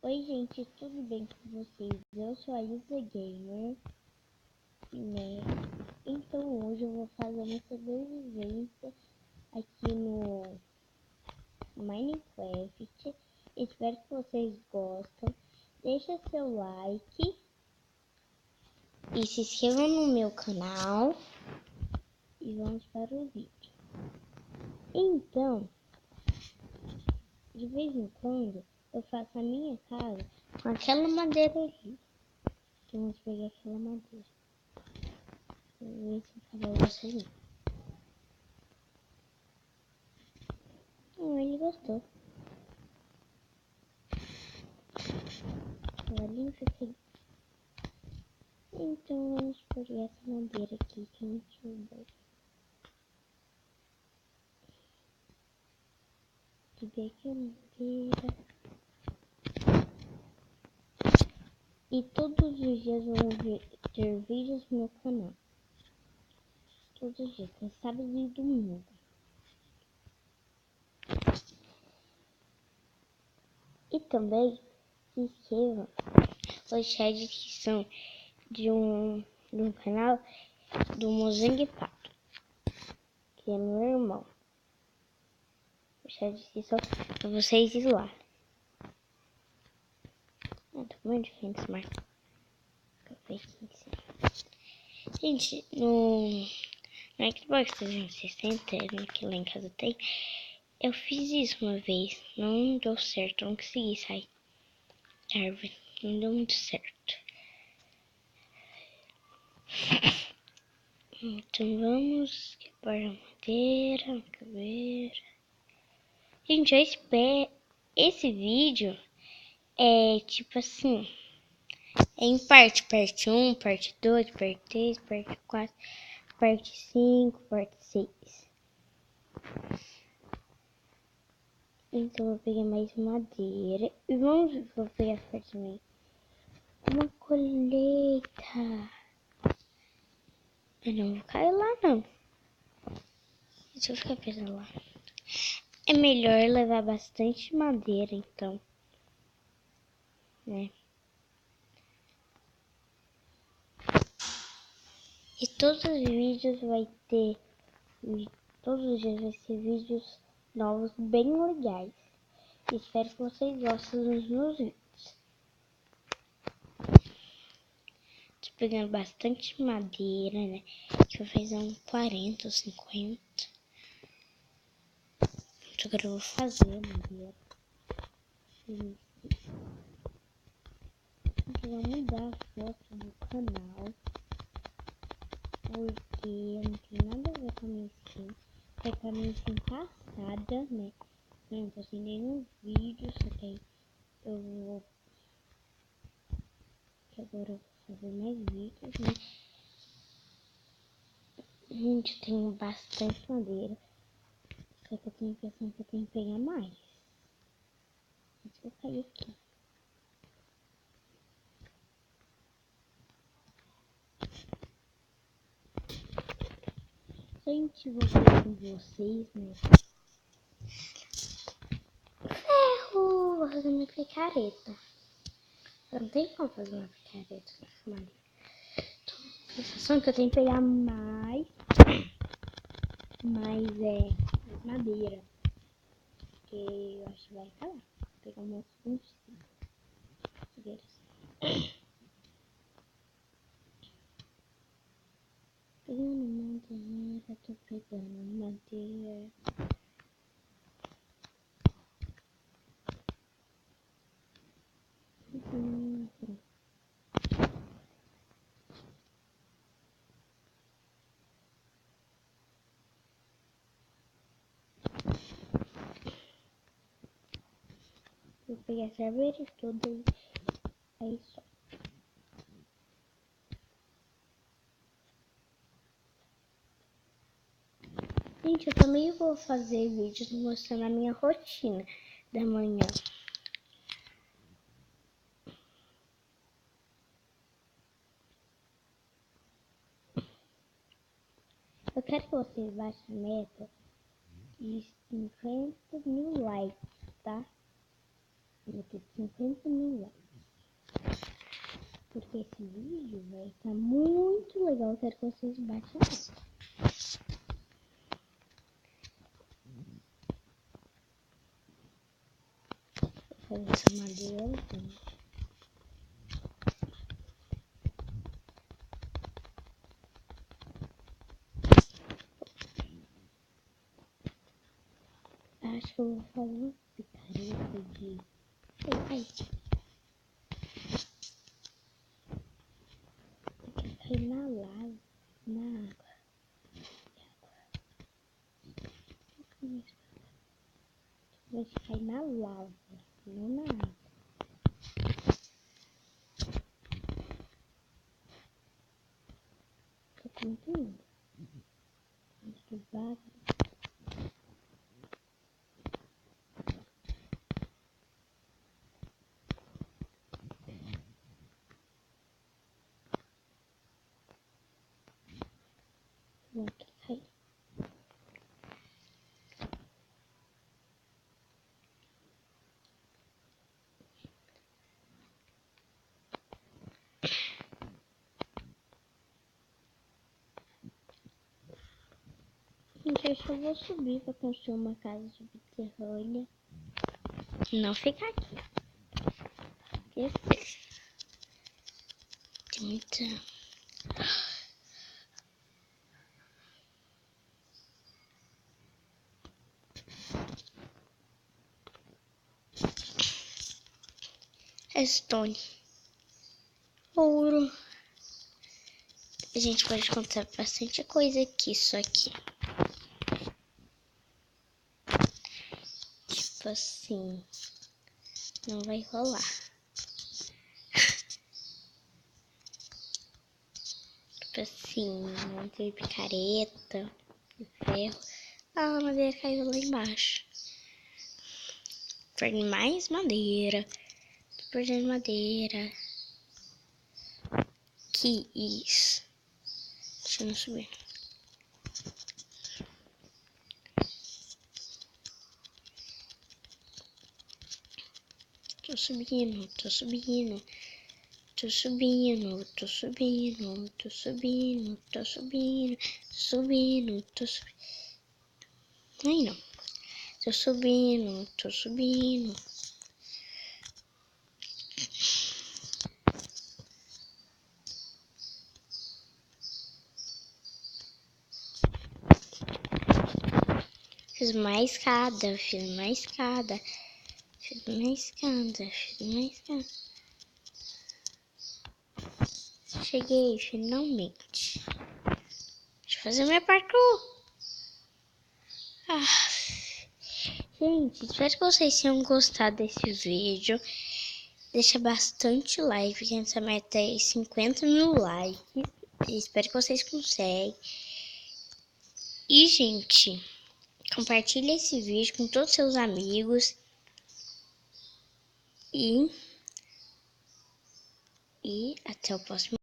Oi gente, tudo bem com vocês? Eu sou a Isa Gamer, né? Então hoje eu vou fazer uma sobrevivência aqui no Minecraft. Espero que vocês gostem. Deixa seu like e se inscreva no meu canal e vamos para o vídeo. Então, de vez em quando eu faço a minha casa com aquela madeira ali. Então vamos pegar aquela madeira. Vou ver se acabou você. Ele gostou. Olha, fiquei. Então vamos pegar essa madeira aqui que não sobrou. Peguei aqui a madeira. E todos os dias vão ter vídeos no meu canal. Todos os dias, no sábado e domingo. E também se inscreva. Vou deixar a descrição de um canal do Mozang Pato, que é meu irmão. Vou deixar a descrição pra vocês ir lá. Tô muito diferente esse marco. Gente, no Xbox 360, que lá em casa tem, eu fiz isso uma vez. Não deu certo, não consegui sair da árvore. Não deu muito certo. Então vamos quebrar a madeira, caveira. Gente, eu espero. Esse vídeo é tipo assim. É em parte 1, parte 2, parte 3, parte 4, parte 5, parte 6. Então vou pegar mais madeira e vou pegar parte também. Uma colheita. Eu não vou cair lá não. Deixa eu ficar presa lá. É melhor levar bastante madeira então, né? E todos os vídeos vai ter, todos os dias vai ser vídeos novos bem legais. Espero que vocês gostem dos meus vídeos. Tô pegando bastante madeira, né? Que eu vou fazer um 40 ou 50. Agora eu vou fazer madeira. Eu vou mudar a foto do canal. Porque não tem nada a ver com a minha skin. É com a minha skin passada, né? Não postei nenhum vídeo, só que eu vou. Que agora eu vou fazer mais vídeos, né? Gente, eu tenho bastante madeira. Só que eu tenho a impressão que eu tenho que pegar mais. Deixa eu cair aqui. Gente, vou ver com vocês, né? Ferro! Vou fazer minha picareta. Não tem como fazer uma picareta nessa madeira. A sensação que eu tenho que pegar mais madeira. Porque eu acho que vai acabar. Vou pegar umas 25 fogueiras. Pegando madeira, tô pegando madeira. Vou pegar essa árvore toda e aí só. Gente, eu também vou fazer vídeos mostrando a minha rotina da manhã. Eu quero que vocês baixem a meta de 50 mil likes, tá? Meta de 50 mil Porque esse vídeo vai estar muito legal. Eu quero que vocês baixem lá. Vou fazer essa madeira, gente. Acho que eu vou fazer uma picareta de... Ai, tem que cair na lava, na água. Vai cair na lava, não na água. Tô com muito medo. Muito vaga. Vou aqui cair. Gente, acho que eu vou subir pra construir uma casa subterrânea. Não ficar aqui. Porque tem muita... Redstone. Ouro. A gente pode encontrar bastante coisa aqui, só que... Tipo assim... Não vai rolar. Tipo assim, não tem picareta de ferro. Ah, a madeira caiu lá embaixo. Perde mais madeira. Tô perdendo madeira. Que isso. Deixa eu não subir. Tô subindo, tô subindo. Tô subindo, tô subindo, tô subindo, tô subindo, subindo, tô subindo. Aí não. Tô subindo, tô subindo. Fiz mais escada, fiz mais escada. Fiz mais escada, fiz mais escada. Cheguei finalmente. Deixa eu fazer meu parkour. Ah, gente, espero que vocês tenham gostado desse vídeo. Deixa bastante like, porque essa meta é 50 mil likes. Espero que vocês conseguem. E, gente, compartilhe esse vídeo com todos os seus amigos. E até o próximo.